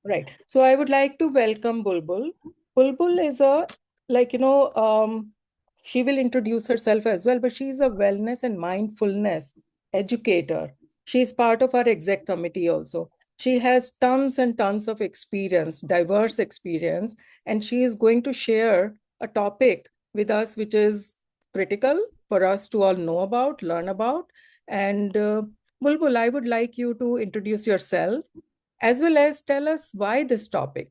Right. So I would like to welcome Bulbul. Bulbul is she will introduce herself as well, but she is a wellness and mindfulness educator. She is part of our exec committee also. She has tons and tons of experience, diverse experience, and she is going to share a topic with us which is critical for us to all know about, learn about. And Bulbul, I would like you to introduce yourself as well as tell us why this topic.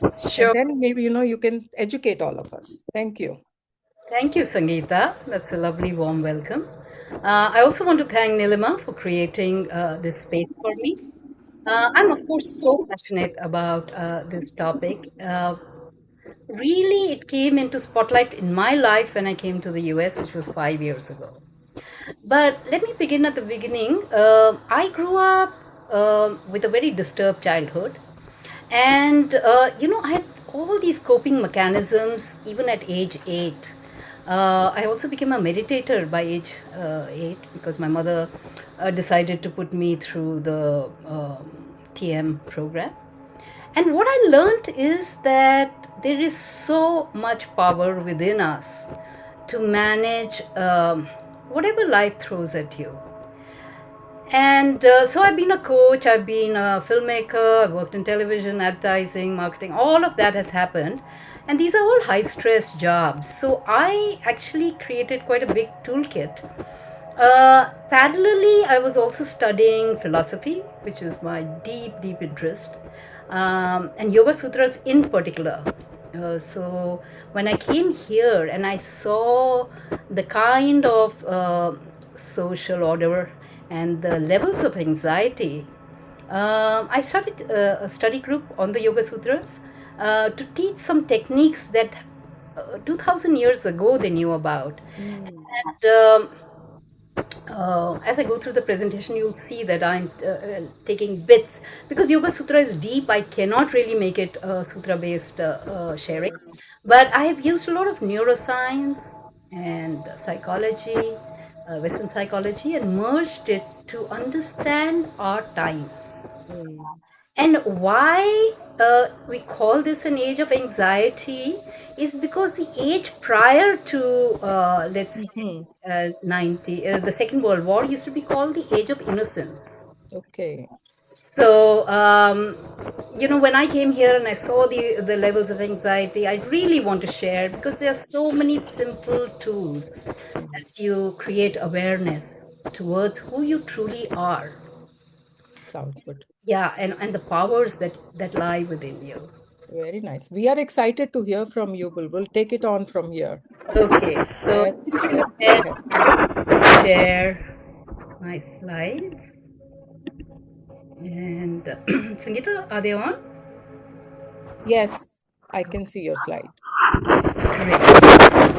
And Sure. then maybe, you can educate all of us. Thank you. Thank you, Sangeeta. That's a lovely, warm welcome. I also want to thank Nilima for creating this space for me. I'm, of course, so passionate about this topic. Really, it came into spotlight in my life when I came to the US, which was 5 years ago. But let me begin at the beginning. I grew up with a very disturbed childhood. And, I had all these coping mechanisms even at age 8. I also became a meditator by age 8 because my mother decided to put me through the TM program. And what I learned is that there is so much power within us to manage whatever life throws at you. And so I've been a coach, I've been a filmmaker, I've worked in television, advertising, marketing, all of that has happened. And these are all high stress jobs. So I actually created quite a big toolkit. Parallelly, I was also studying philosophy, which is my deep, deep interest, and Yoga Sutras in particular. So when I came here and I saw the kind of social order and the levels of anxiety, I started a study group on the Yoga Sutras to teach some techniques that 2000 years ago they knew about. Mm. And as I go through the presentation, you'll see that I'm taking bits because Yoga Sutra is deep. I cannot really make it sutra based sharing, but I have used a lot of neuroscience and psychology, Western psychology, and merged it to understand our times. Mm. And why we call this an age of anxiety is because the age prior to, let's say, Mhm. the Second World War used to be called the age of innocence. Okay. So, when I came here and I saw the levels of anxiety, I really want to share because there are so many simple tools Mhm. as you create awareness towards who you truly are. Sounds good. Yeah, and the powers that lie within you. Very nice. We are excited to hear from you, Bulbul. Take it on from here. Okay, so Let's go let's go ahead ahead. and share my slides. And Sangeeta, are they on? Yes, I can see your slide. Great.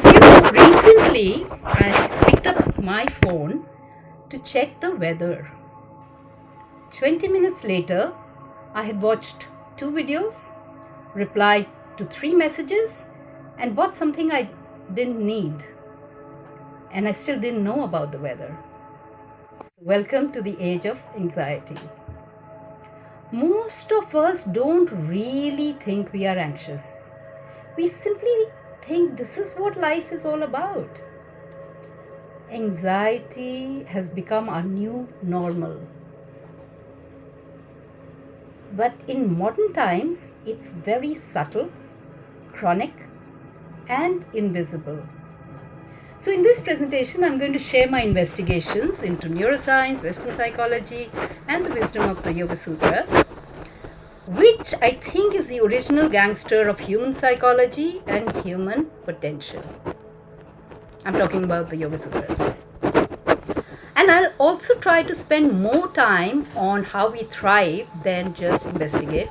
So, recently I picked up my phone to check the weather. 20 minutes later, I had watched two videos, replied to three messages, and bought something I didn't need. And I still didn't know about the weather. Welcome to the age of anxiety. Most of us don't really think we are anxious. We simply think this is what life is all about. Anxiety has become our new normal. But in modern times, it's very subtle, chronic, and invisible. So, in this presentation, I'm going to share my investigations into neuroscience, Western psychology, and the wisdom of the Yoga Sutras, which I think is the original gangster of human psychology and human potential. I'm talking about the Yoga Sutras. And I'll also try to spend more time on how we thrive than just investigate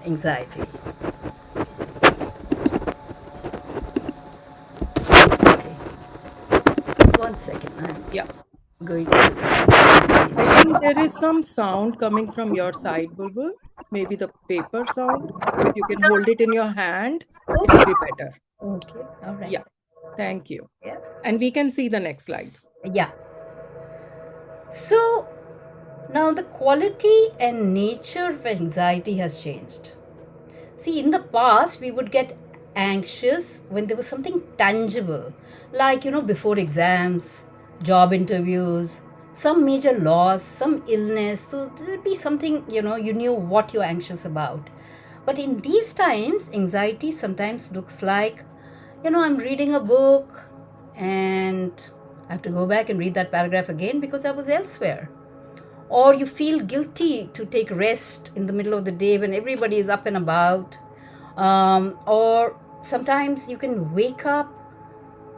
anxiety. Okay, one second. I'm Yeah. going to. I think there is some sound coming from your side, Bulbul. Maybe the paper sound. If you can hold it in your hand, it will Okay, be better. okay, all right. Yeah. Thank you. Yeah. And we can see the next slide. Yeah. So Now, the quality and nature of anxiety has changed. See, in the past, we would get anxious when there was something tangible, like, before exams, job interviews, some major loss, some illness. So, there would be something, you knew what you're anxious about. But in these times, anxiety sometimes looks like, I'm reading a book and I have to go back and read that paragraph again because I was elsewhere, or you feel guilty to take rest in the middle of the day when everybody is up and about, or sometimes you can wake up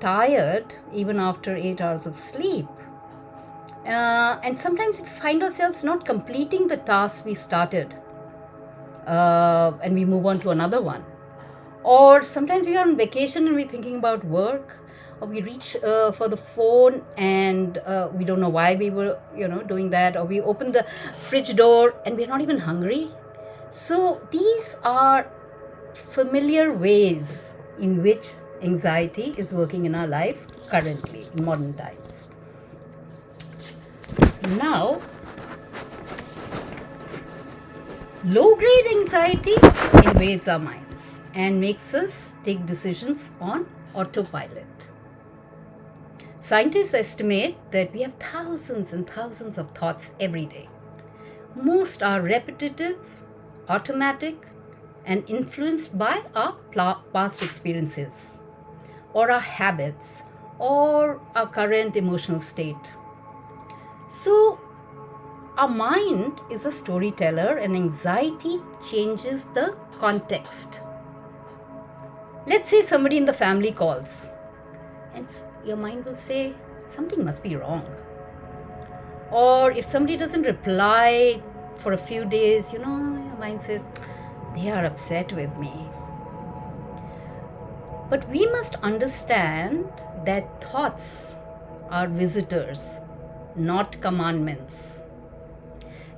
tired even after 8 hours of sleep, and sometimes we find ourselves not completing the task we started, and we move on to another one. Or sometimes we are on vacation and we're thinking about work, or we reach for the phone and we don't know why we were, doing that, or we open the fridge door and we're not even hungry. So these are familiar ways in which anxiety is working in our life currently in modern times. Now, low grade anxiety invades our minds and makes us take decisions on autopilot. Scientists estimate that we have thousands and thousands of thoughts every day. Most are repetitive, automatic, and influenced by our past experiences, or our habits, or our current emotional state. So, our mind is a storyteller, and anxiety changes the context. Let's say somebody in the family calls, and your mind will say, something must be wrong. Or if somebody doesn't reply for a few days, your mind says, they are upset with me. But we must understand that thoughts are visitors, not commandments.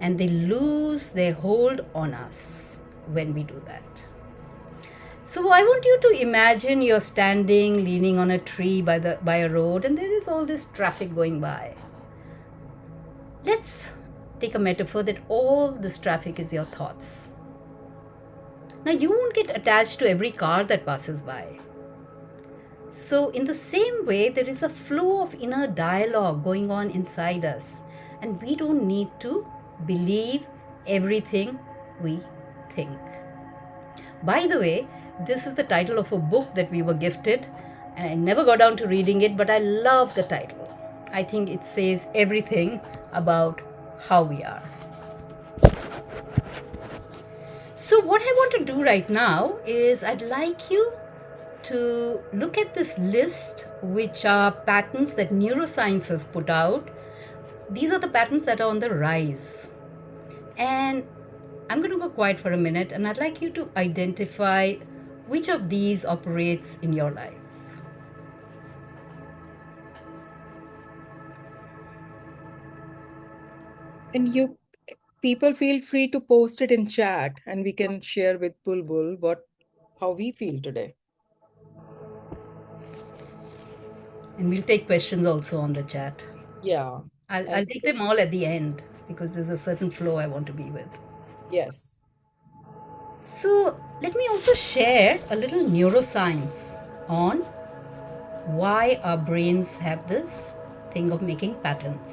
And they lose their hold on us when we do that. So I want you to imagine you're standing, leaning on a tree by a road, and there is all this traffic going by. Let's take a metaphor that all this traffic is your thoughts. Now, you won't get attached to every car that passes by. So, in the same way, there is a flow of inner dialogue going on inside us, and we don't need to believe everything we think. By the way, this is the title of a book that we were gifted, and I never got down to reading it, but I love the title. I think it says everything about how we are. So, what I want to do right now is I'd like you to look at this list, which are patterns that neuroscience has put out. These are the patterns that are on the rise. And I'm going to go quiet for a minute, and I'd like you to identify which of these operates in your life. And people feel free to post it in chat, and we can share with Bulbul how we feel today. And we'll take questions also on the chat. Yeah. I'll take them all at the end because there's a certain flow I want to be with. Yes. So, let me also share a little neuroscience on why our brains have this thing of making patterns.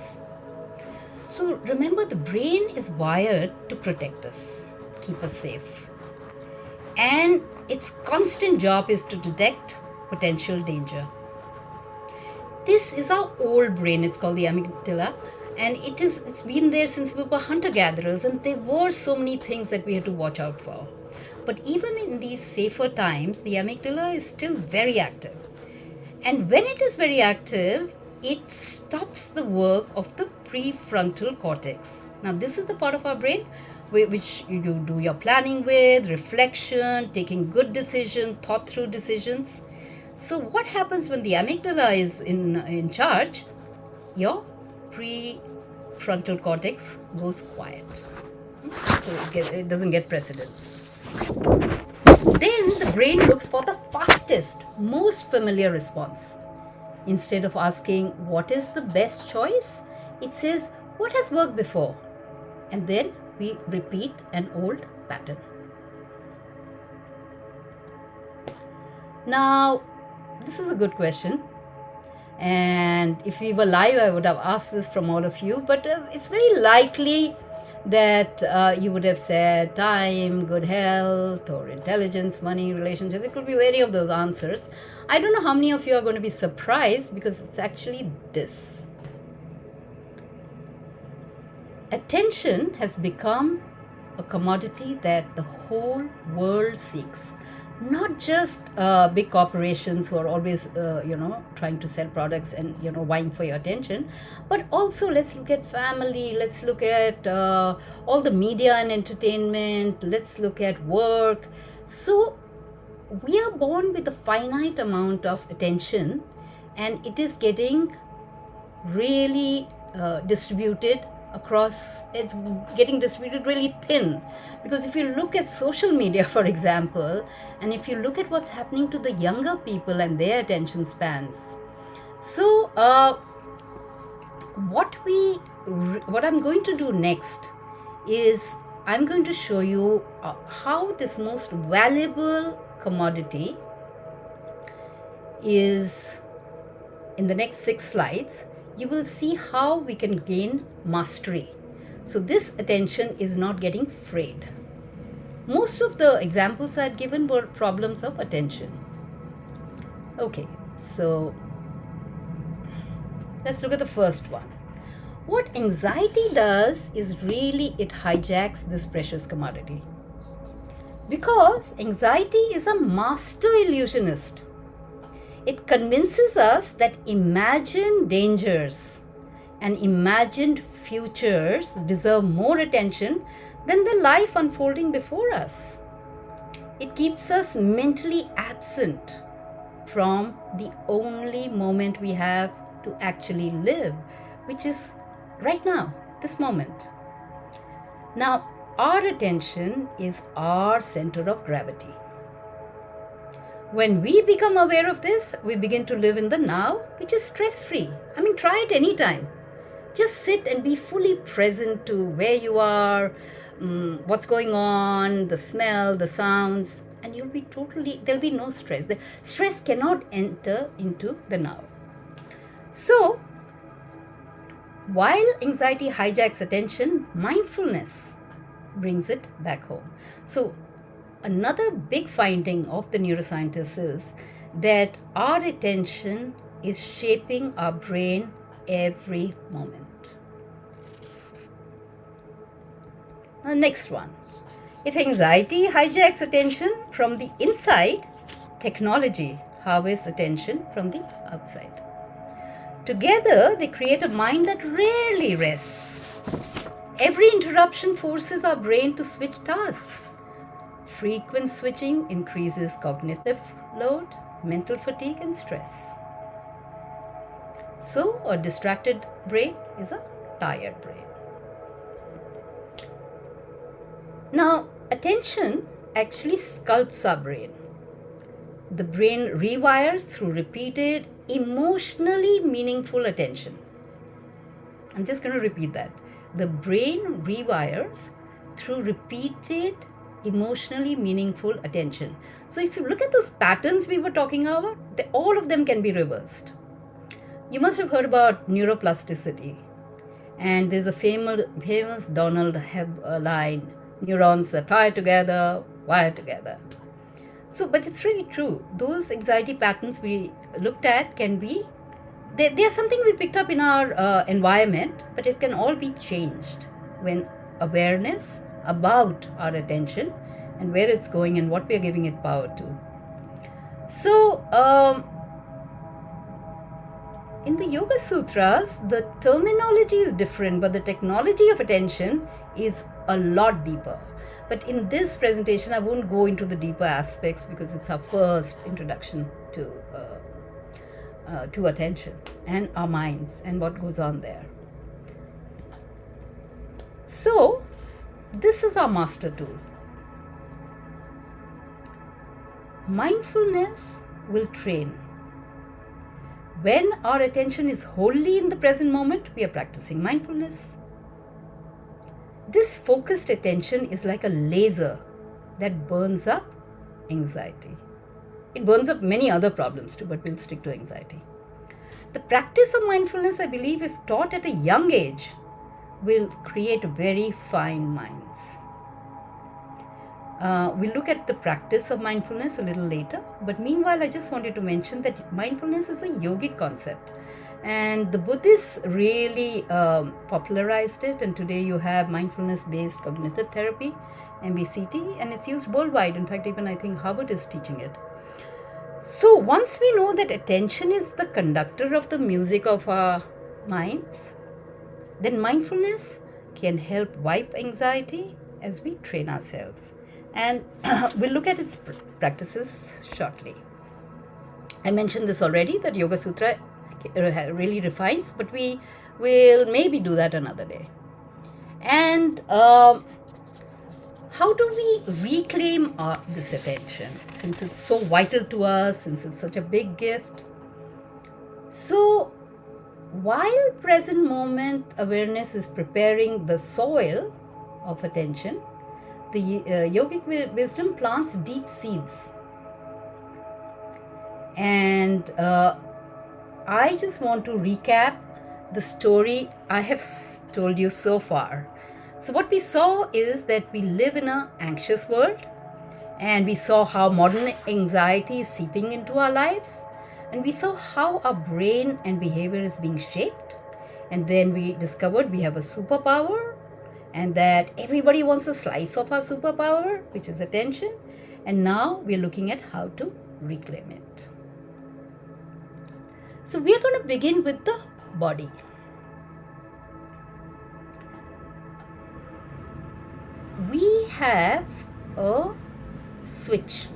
So, remember, the brain is wired to protect us, keep us safe. And its constant job is to detect potential danger. This is our old brain, it's called the amygdala, and it's been there since we were hunter-gatherers, and there were so many things that we had to watch out for. But even in these safer times, the amygdala is still very active. And when it is very active, it stops the work of the prefrontal cortex. Now, this is the part of our brain which you do your planning with, reflection, taking good decisions, thought through decisions. So, what happens when the amygdala is in charge? Your prefrontal cortex goes quiet. So, it doesn't get precedence. Then the brain looks for the fastest, most familiar response. Instead of asking what is the best choice, it says what has worked before. and then we repeat an old pattern. Now, this is a good question. And if we were live, I would have asked this from all of you, but it's very likely that you would have said time, good health, or intelligence, money, relationship. It could be any of those answers. I don't know how many of you are going to be surprised, because it's actually this. Attention has become a commodity that the whole world seeks. Not just big corporations who are always, trying to sell products and, vying for your attention, but also let's look at family, let's look at all the media and entertainment, let's look at work. So we are born with a finite amount of attention, and it is getting really distributed across, it's getting distributed really thin. Because if you look at social media, for example, and if you look at what's happening to the younger people and their attention spans, so what I'm going to do next is I'm going to show you how this most valuable commodity is. In the next 6 slides, you will see how we can gain mastery. So this attention is not getting frayed. Most of the examples I had given were problems of attention. Okay, so let's look at the first one. What anxiety does is really it hijacks this precious commodity. Because anxiety is a master illusionist. It convinces us that imagined dangers and imagined futures deserve more attention than the life unfolding before us. It keeps us mentally absent from the only moment we have to actually live, which is right now, this moment. Now, our attention is our center of gravity. When we become aware of this, we begin to live in the now, which is stress-free. I mean, try it anytime. Just sit and be fully present to where you are, what's going on, the smell, the sounds, and you'll be there'll be no stress. The stress cannot enter into the now. So, while anxiety hijacks attention, mindfulness brings it back home. So, another big finding of the neuroscientists is that our attention is shaping our brain every moment. Now, next one. If anxiety hijacks attention from the inside, technology harvests attention from the outside. Together, they create a mind that rarely rests. Every interruption forces our brain to switch tasks. Frequent switching increases cognitive load, mental fatigue, and stress. So, a distracted brain is a tired brain. Now, attention actually sculpts our brain. The brain rewires through repeated, emotionally meaningful attention. I'm just going to repeat that. The brain rewires through repeated, emotionally meaningful attention. So if you look at those patterns we were talking about, all of them can be reversed. You must have heard about neuroplasticity. And there's a famous Donald Hebb line, neurons are tied together, wired together. So, but it's really true. Those anxiety patterns we looked at can be, they're something we picked up in our environment, but it can all be changed when awareness about our attention and where it's going and what we're giving it power to. So, in the Yoga Sutras, the terminology is different, but the technology of attention is a lot deeper. But in this presentation, I won't go into the deeper aspects because it's our first introduction to attention and our minds and what goes on there. So, this is our master tool. Mindfulness will train. When our attention is wholly in the present moment, we are practicing mindfulness. This focused attention is like a laser that burns up anxiety. It burns up many other problems too, but we'll stick to anxiety. The practice of mindfulness, I believe, if taught at a young age, will create very fine minds. We'll look at the practice of mindfulness a little later, but meanwhile, I just wanted to mention that mindfulness is a yogic concept, and the Buddhists really popularized it. And today, you have mindfulness-based cognitive therapy, MBCT, and it's used worldwide. In fact, even I think Harvard is teaching it. So, once we know that attention is the conductor of the music of our minds, then mindfulness can help wipe anxiety as we train ourselves. And we'll look at its practices shortly. I mentioned this already, that Yoga Sutra really refines, but we will maybe do that another day. And how do we reclaim this attention, since it's so vital to us, since it's such a big gift? So, while present moment awareness is preparing the soil of attention, the yogic wisdom plants deep seeds. And I just want to recap the story I have told you so far. So what we saw is that we live in an anxious world, and we saw how modern anxiety is seeping into our lives, and we saw how our brain and behavior is being shaped. And then we discovered we have a superpower, and that everybody wants a slice of our superpower, which is attention. And now we're looking at how to reclaim it. So we're going to begin with the body. We have a switch,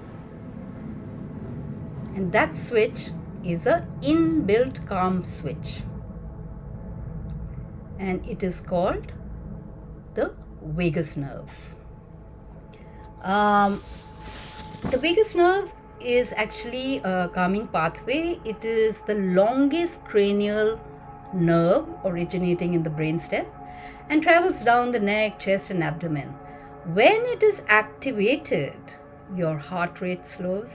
and that switch is a inbuilt calm switch, and it is called the vagus nerve. The vagus nerve is actually a calming pathway. It is the longest cranial nerve originating in the brainstem and travels down the neck, chest, and abdomen. When it is activated, your heart rate slows,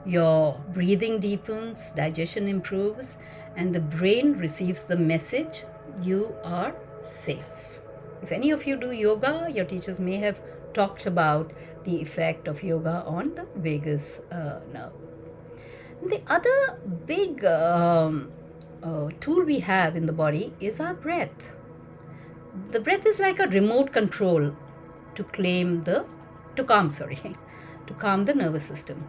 your breathing deepens, digestion improves, and the brain receives the message, you are safe. If any of you do yoga, your teachers may have talked about the effect of yoga on the vagus nerve. The other big tool we have in the body is our breath. The breath is like a remote control to calm the nervous system.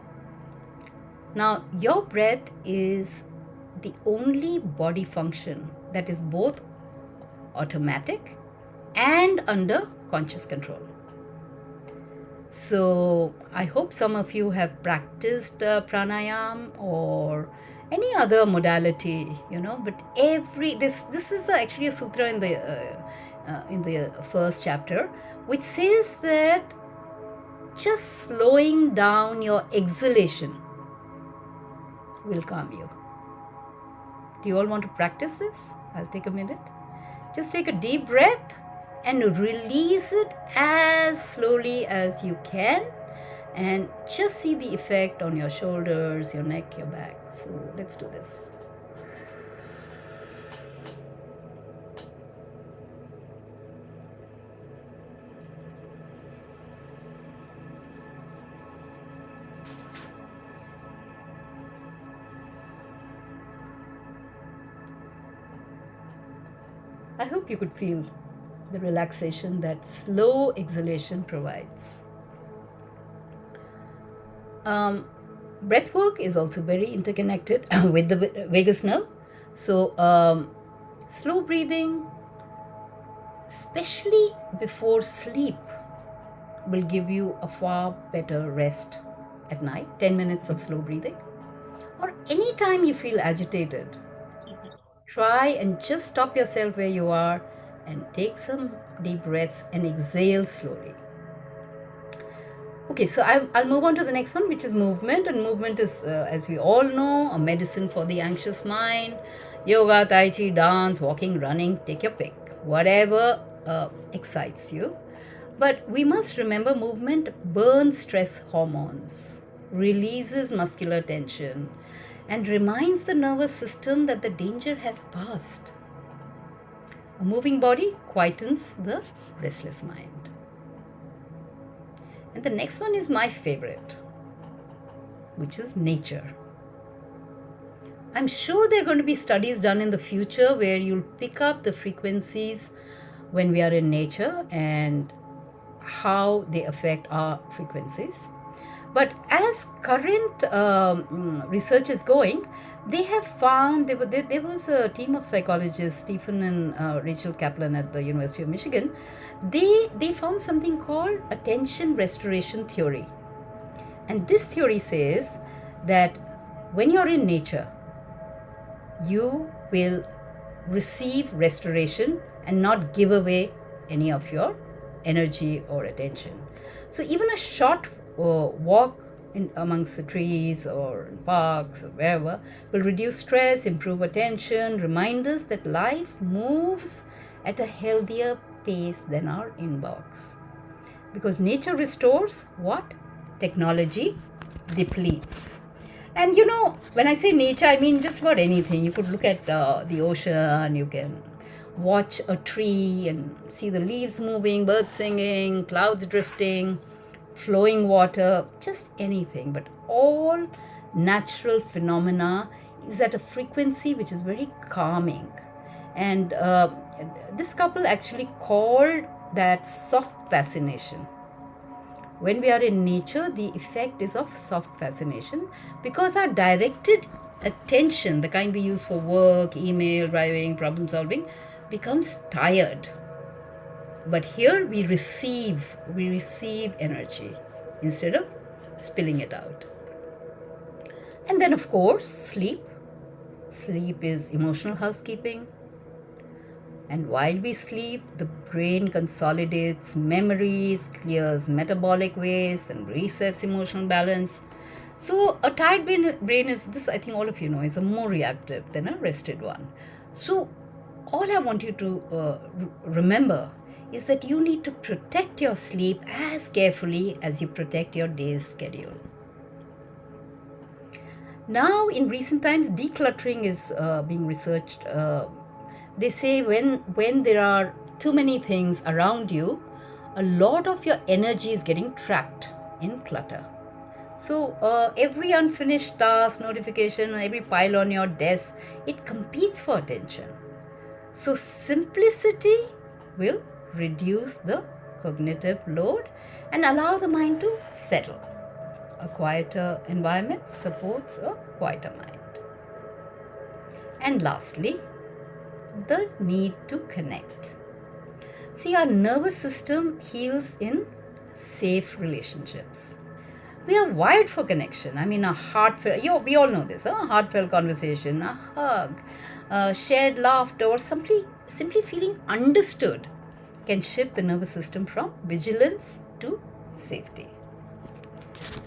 Now, your breath is the only body function that is both automatic and under conscious control. So I hope some of you have practiced pranayam or any other modality, but this is actually a sutra in the first chapter, which says that just slowing down your exhalation will calm you. Do you all want to practice this? I'll take a minute. Just take a deep breath and release it as slowly as you can, and just see the effect on your shoulders, your neck, your back. So let's do this. I hope you could feel the relaxation that slow exhalation provides. Breath work is also very interconnected with the vagus nerve. So slow breathing, especially before sleep, will give you a far better rest at night. 10 minutes of slow breathing, or anytime you feel agitated, try and just stop yourself where you are and take some deep breaths and exhale slowly. Okay, so I'll move on to the next one, which is movement. And movement is, as we all know, a medicine for the anxious mind. Yoga, Tai Chi, dance, walking, running, take your pick. Whatever excites you. But we must remember movement burns stress hormones, releases muscular tension, and reminds the nervous system that the danger has passed. A moving body quietens the restless mind. And the next one is my favorite, which is nature. I'm sure there are going to be studies done in the future where you'll pick up the frequencies when we are in nature and how they affect our frequencies. But as current research is going, they have found there was a team of psychologists, Stephen and Rachel Kaplan at the University of Michigan. They found something called attention restoration theory, and this theory says that when you're in nature, you will receive restoration and not give away any of your energy or attention. So even a short walk in amongst the trees or in parks or wherever will reduce stress, improve attention, remind us that life moves at a healthier pace than our inbox. Because nature restores what technology depletes. And when I say nature, I mean just about anything. You could look at the ocean, you can watch a tree and see the leaves moving, birds singing, clouds drifting, flowing water, just anything. But all natural phenomena is at a frequency which is very calming. And this couple actually called that soft fascination. When we are in nature, the effect is of soft fascination because our directed attention, the kind we use for work, email, driving, problem solving, becomes tired. But here we receive energy instead of spilling it out. And then, of course, sleep. Sleep is emotional housekeeping. And while we sleep, the brain consolidates memories, clears metabolic waste, and resets emotional balance. So, a tired brain is this, I think all of you know, is a more reactive than a rested one. So, all I want you to remember is that you need to protect your sleep as carefully as you protect your day's schedule. Now, in recent times, decluttering is being researched. They say when there are too many things around you, a lot of your energy is getting trapped in clutter. So every unfinished task, notification, every pile on your desk, it competes for attention. So simplicity will reduce the cognitive load and allow the mind to settle. A quieter environment supports a quieter mind. And lastly, the need to connect. See, our nervous system heals in safe relationships. We are wired for connection. I mean, a heartfelt, we all know this, a heartfelt conversation, a hug, shared laughter, or simply feeling understood can shift the nervous system from vigilance to safety.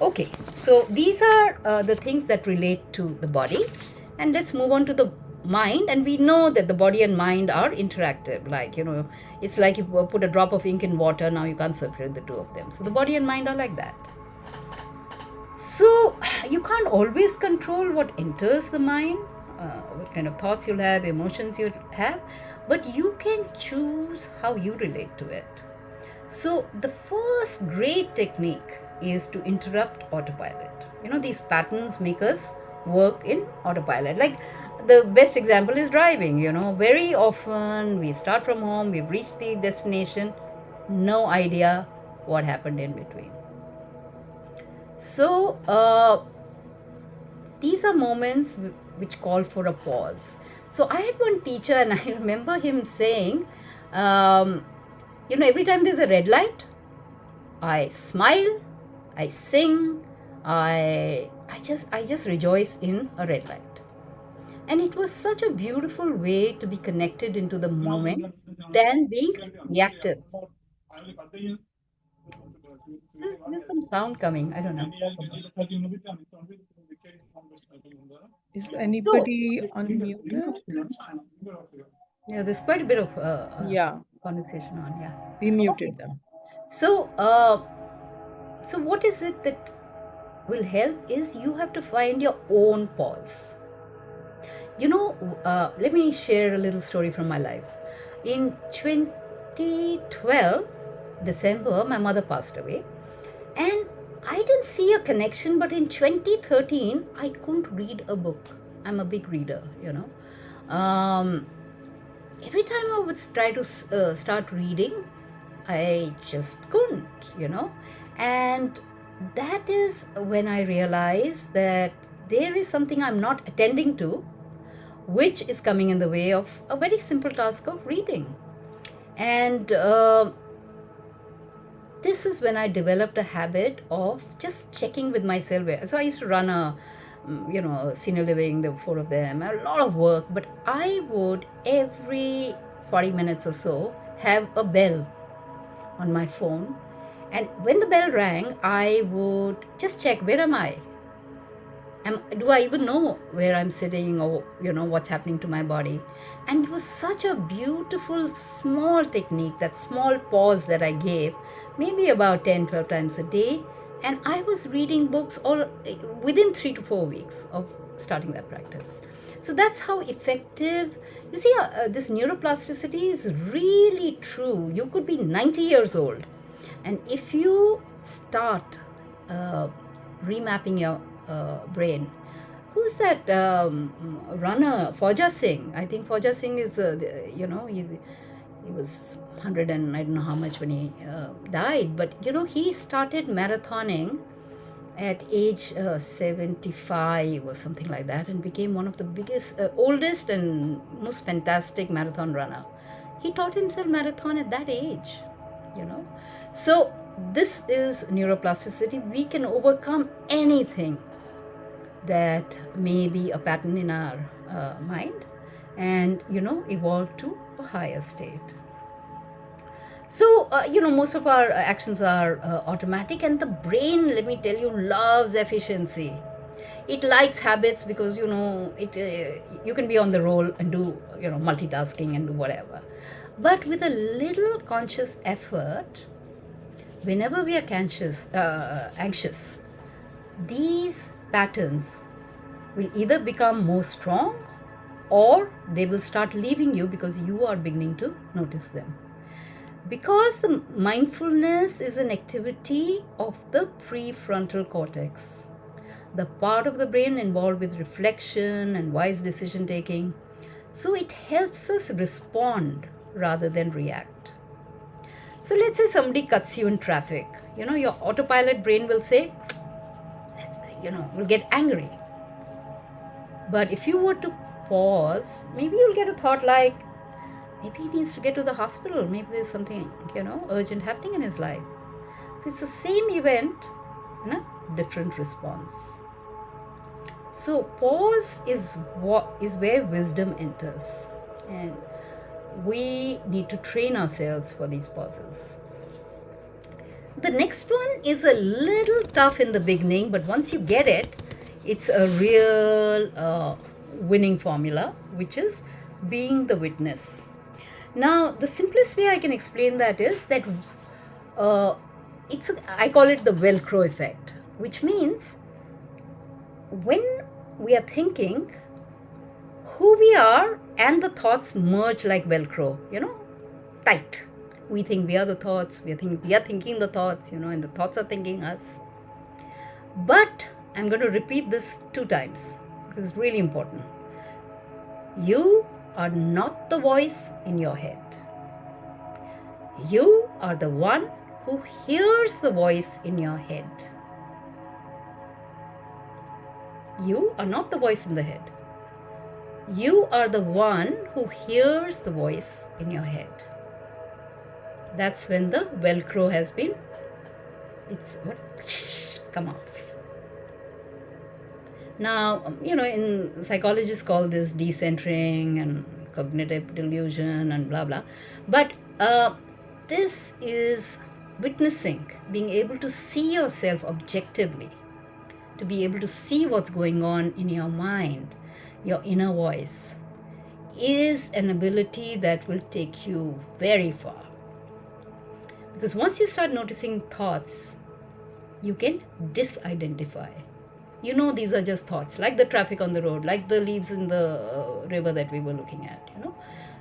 Okay, so these are the things that relate to the body, and let's move on to the mind. And we know that the body and mind are interactive. Like, it's like you put a drop of ink in water, now you can't separate the two of them. So the body and mind are like that. So you can't always control what enters the mind, what kind of thoughts you'll have, emotions you'll have, but you can choose how you relate to it. So the first great technique is to interrupt autopilot. These patterns make us work in autopilot. Like the best example is driving. Very often we start from home, we've reached the destination, no idea what happened in between. So these are moments which call for a pause. So I had one teacher, and I remember him saying, every time there's a red light, I smile, I sing, I just rejoice in a red light. And it was such a beautiful way to be connected into the moment than being reactive. There's some sound coming. I don't know. Is So, anybody unmuted? Yeah, there's quite a bit of Yeah, conversation on. Yeah. we Okay. muted them. So, so what is it that will help is you have to find your own pause. Let me share a little story from my life. In 2012, December, my mother passed away. And I didn't see a connection, but in 2013, I couldn't read a book. I'm a big reader. Um, every time I would try to start reading, I just couldn't. And that is when I realized that there is something I'm not attending to, which is coming in the way of a very simple task of reading. And this is when I developed a habit of just checking with myself. So I used to run a senior living, there were four of them, a lot of work, but I would every 40 minutes or so have a bell on my phone. And when the bell rang, I would just check, where am I? Do I even know where I'm sitting, or what's happening to my body? And it was such a beautiful small technique, that small pause that I gave, maybe about 10, 12 times a day. And I was reading books all within 3 to 4 weeks of starting that practice. So that's how effective. You see, this neuroplasticity is really true. You could be 90 years old, and if you start uh, remapping your brain. Who's that runner? Fauja Singh. I think Fauja Singh is, he was 100 and I don't know how much when he died, but he started marathoning at age 75 or something like that, and became one of the biggest, oldest and most fantastic marathon runner. He taught himself marathon at that age. So this is neuroplasticity. We can overcome anything that may be a pattern in our mind, and evolve to a higher state. So most of our actions are automatic, and the brain, let me tell you, loves efficiency. It likes habits because it you can be on the roll and do multitasking and do whatever. But with a little conscious effort, whenever we are anxious, these patterns will either become more strong, or they will start leaving you because you are beginning to notice them. Because the mindfulness is an activity of the prefrontal cortex, the part of the brain involved with reflection and wise decision taking. So it helps us respond rather than react. So let's say somebody cuts you in traffic. Your autopilot brain will say, will get angry. But if you were to pause, maybe you'll get a thought like, maybe he needs to get to the hospital. Maybe there's something, urgent happening in his life. So it's the same event in a different response. So pause is where wisdom enters. And we need to train ourselves for these pauses. The next one is a little tough in the beginning, but once you get it, it's a real winning formula, which is being the witness. Now, the simplest way I can explain that is that I call it the Velcro effect, which means when we are thinking, who we are and the thoughts merge like Velcro, tight. We think we are the thoughts, we are thinking the thoughts, and the thoughts are thinking us. But I'm going to repeat this 2 times because it's really important. You are not the voice in your head. You are the one who hears the voice in your head. You are not the voice in the head. You are the one who hears the voice in your head. That's when the Velcro has been, come off. Now, in psychologists call this decentering and cognitive delusion and blah, blah. But this is witnessing, being able to see yourself objectively, to be able to see what's going on in your mind, your inner voice. is an ability that will take you very far. Because once you start noticing thoughts, you can disidentify. You know, these are just thoughts, like the traffic on the road, like the leaves in the river that we were looking at.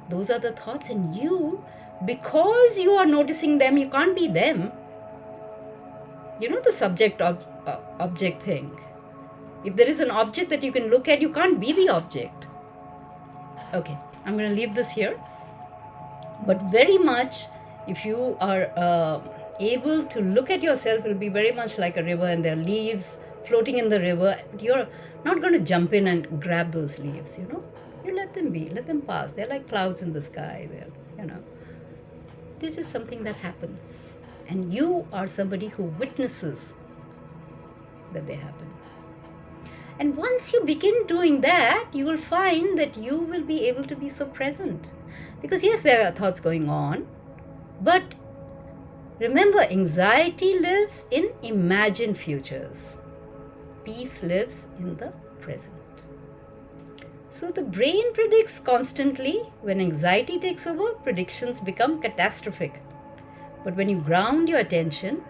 Those are the thoughts, and you, because you are noticing them, you can't be them. The subject object thing. If there is an object that you can look at, you can't be the object. Okay, I'm going to leave this here. But very much, if you are able to look at yourself, it will be very much like a river, and there are leaves floating in the river. You're not going to jump in and grab those leaves. You let them be, let them pass. They're like clouds in the sky. This is something that happens, and you are somebody who witnesses that they happen. And once you begin doing that, you will find that you will be able to be so present. Because yes, there are thoughts going on, but remember, anxiety lives in imagined futures. Peace lives in the present. So the brain predicts constantly. When anxiety takes over, predictions become catastrophic. But when you ground your attention,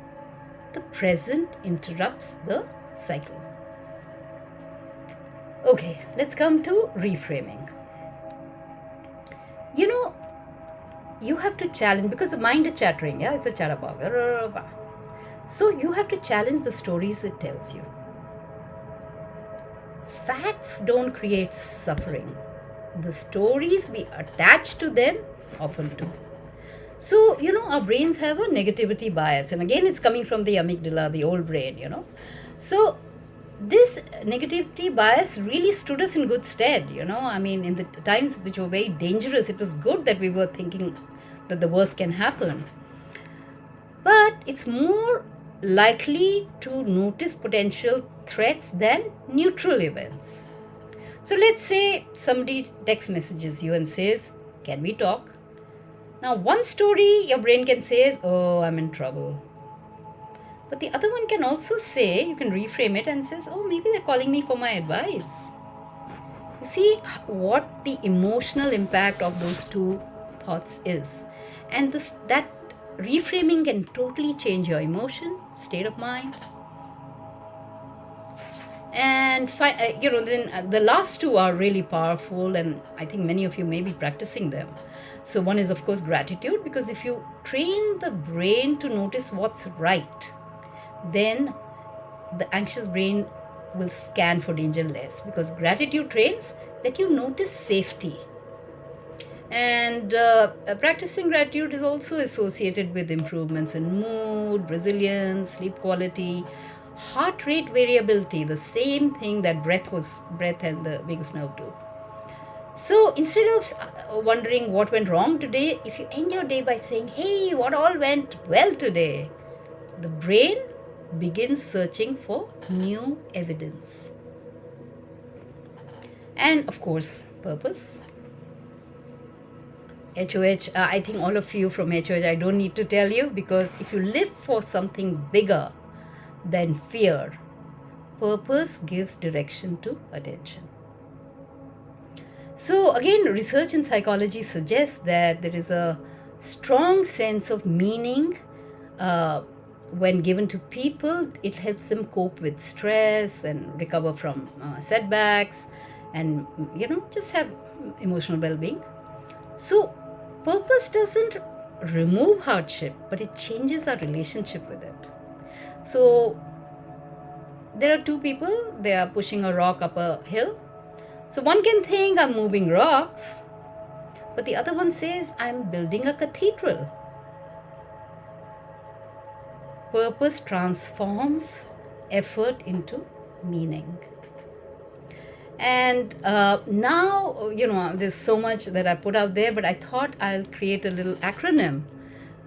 the present interrupts the cycle. Okay, let's come to reframing. You have to challenge, because the mind is chattering, yeah, it's a chatterbug. So you have to challenge the stories it tells you. Facts don't create suffering. The stories we attach to them often do. So, our brains have a negativity bias. And again, it's coming from the amygdala, the old brain. So, this negativity bias really stood us in good stead. In the times which were very dangerous, it was good that we were thinking that the worst can happen. But it's more likely to notice potential threats than neutral events. So let's say somebody text messages you and says, "Can we talk?" Now, one story your brain can say, "Oh, I'm in trouble." But the other one can also say, you can reframe it and says, "Oh, maybe they're calling me for my advice." You see what the emotional impact of those two thoughts is. And that reframing can totally change your emotion, state of mind. And then the last two are really powerful, and I think many of you may be practicing them. So one is, of course, gratitude, because if you train the brain to notice what's right, then the anxious brain will scan for danger less, because gratitude trains that you notice safety. And practicing gratitude is also associated with improvements in mood, resilience, sleep quality, heart rate variability, the same thing that breath and the vagus nerve do. So instead of wondering what went wrong today, if you end your day by saying, "Hey, what all went well today?" the brain begins searching for new evidence. And of course, purpose. HOH, I think all of you from HOH, I don't need to tell you, because if you live for something bigger than fear, purpose gives direction to attention. So again, research in psychology suggests that there is a strong sense of meaning when given to people. It helps them cope with stress and recover from setbacks, and just have emotional well-being. So purpose doesn't remove hardship, but it changes our relationship with it. So there are two people, they are pushing a rock up a hill. So one can think, "I'm moving rocks," but the other one says, "I'm building a cathedral." Purpose transforms effort into meaning. And now, there's so much that I put out there, but I thought I'll create a little acronym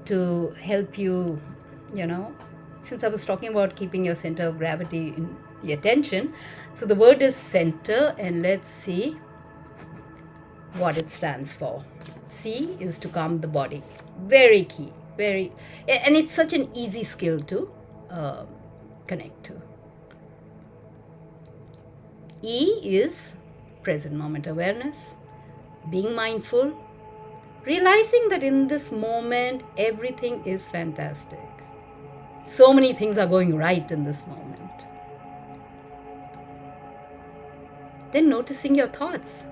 to help you, since I was talking about keeping your center of gravity in the attention. So the word is center, and let's see what it stands for. C is to calm the body. Very key, and it's such an easy skill to connect to. E is present moment awareness. being mindful, realizing that in this moment everything is fantastic. So many things are going right in this moment. Then noticing your thoughts.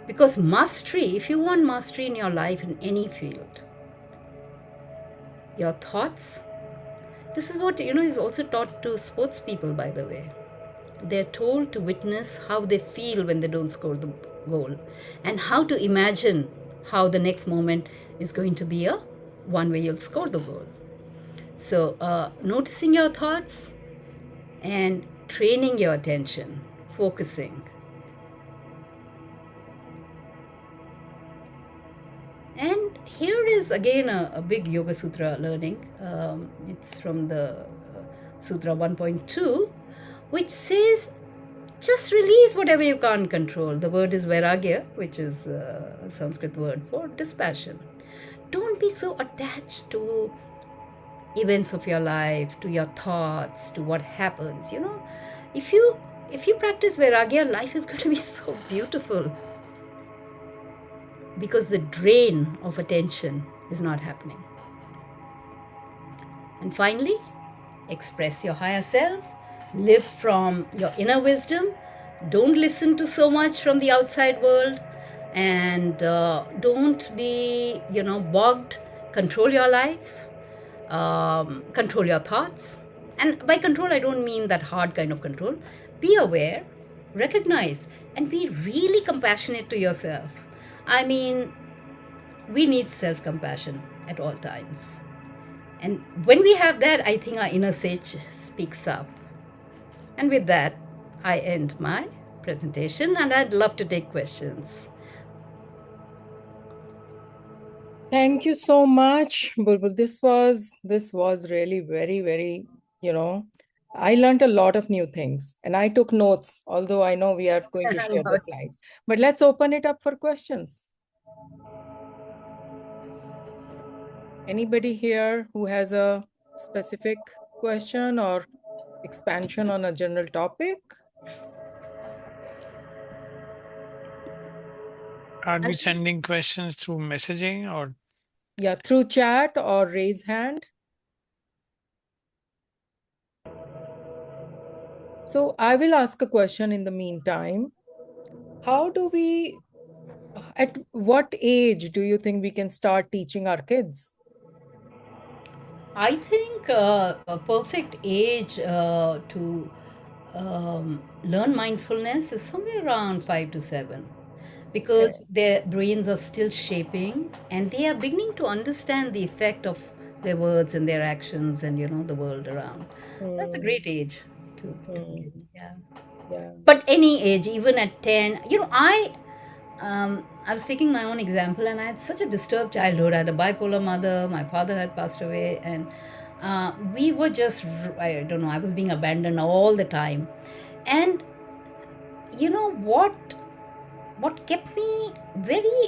Because mastery, if you want mastery in your life in any field, your thoughts, this is what is also taught to sports people, by the way. They're told to witness how they feel when they don't score the goal, and how to imagine how the next moment is going to be a one where you'll score the goal. So, noticing your thoughts and training your attention, focusing. And here is again a big Yoga Sutra learning. It's from the Sutra 1.2, which says just release whatever you can't control. The word is vairagya, which is a Sanskrit word for dispassion. Don't be so attached to events of your life, to your thoughts, to what happens. If you practice vairagya, life is going to be so beautiful because the drain of attention is not happening. And finally, express your higher self, live from your inner wisdom, don't listen to so much from the outside world, and don't be, bogged. Control your life, control your thoughts. And by control, I don't mean that hard kind of control. Be aware, recognize, and be really compassionate to yourself. I mean, we need self compassion at all times. And when we have that, I think our inner sage speaks up. And with that, I end my presentation and I'd love to take questions. Thank you so much, Bulbul. This was really very, very, I learned a lot of new things and I took notes, although I know we are going to share the slides. But let's open it up for questions. Anybody here who has a specific question or expansion on a general topic? Are we sending questions through messaging or? Yeah, through chat or raise hand. So I will ask a question in the meantime. How do we, at what age do you think we can start teaching our kids? I think a perfect age to learn mindfulness is somewhere around 5 to 7, because Okay. their brains are still shaping and they are beginning to understand the effect of their words and their actions and the world around. That's a Hmm, great age to begin. hmm, Yeah. yeah. But any age, even at 10, I was taking my own example, and I had such a disturbed childhood. I had a bipolar mother, my father had passed away, and we were just, I don't know, I was being abandoned all the time. And you know what kept me very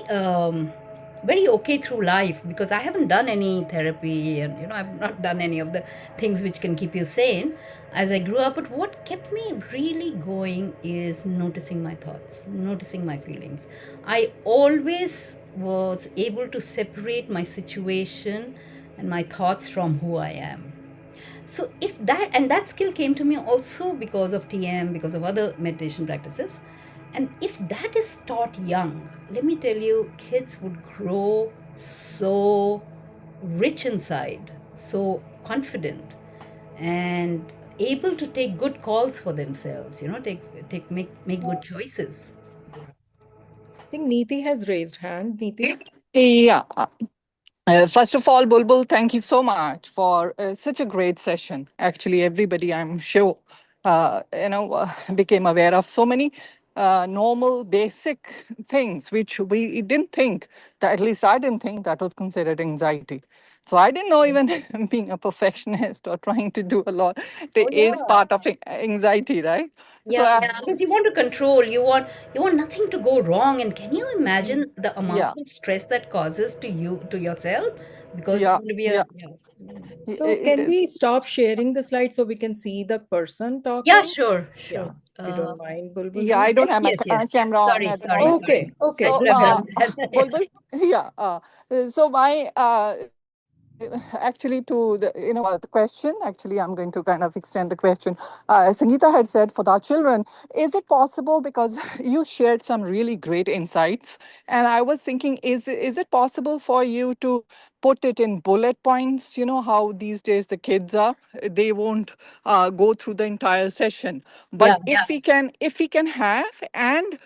okay through life, because I haven't done any therapy, and I've not done any of the things which can keep you sane as I grew up. But what kept me really going is noticing my thoughts, noticing my feelings. I always was able to separate my situation and my thoughts from who I am. So if that, and that skill came to me also because of TM, because of other meditation practices. And if that is taught young, let me tell you, kids would grow so rich inside, so confident, and able to take good calls for themselves, make good choices. Yeah. I think Neeti has raised hand. Neeti? Yeah. First of all, Bulbul, thank you so much for such a great session. Actually, everybody, I'm sure, became aware of so many normal, basic things which we didn't think that, at least I didn't think that was considered anxiety. So I didn't know even being a perfectionist or trying to do a lot Oh is yeah. part of anxiety, right? So Yeah, because you want to control, you want nothing to go wrong. And can you imagine the amount yeah, of stress that causes to you, to yourself? Because it's yeah, going to be yeah. a, yeah. So can we stop sharing the slide so we can see the person Yeah, talking? sure, Yeah, sure. if you don't mind, Bulbul Yeah, ji. I don't have my Yes, yes. camera on Sorry, at the sorry, moment. Okay, sorry. I okay, So, should have okay. done that. Bulbul, yeah. So my actually to the question, actually I'm going to kind of extend the question. Sangeeta had said for our children, is it possible, because you shared some really great insights, and I was thinking, is it possible for you to put it in bullet points? You know how these days the kids are, they won't go through the entire session, Yeah. but if we can have and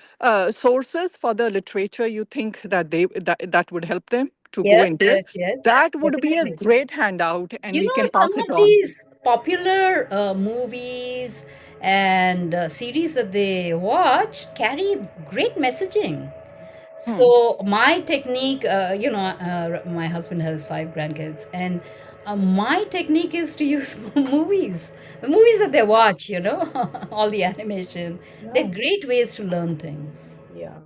sources for the literature you think that would help them to go Yes, into yes, it, yes. that would be a Definitely. great handout and You we can know, some pass it of on. these popular movies and series that they watch carry great messaging. Hmm. So my technique, my husband has 5 grandkids, and my technique is to use movies, the movies that they watch. All the animation. They're Yeah, great ways to learn things. yeah.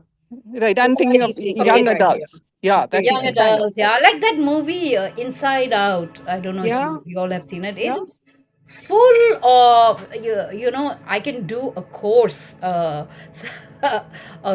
Right, Yeah, I'm I thinking of think it's a Create good young idea. adults. Yeah, that Great young idea. kind of adults. Yeah, like that movie Inside Out. I don't know if Yeah, you all have seen it. It yeah, is full of I can do a course, a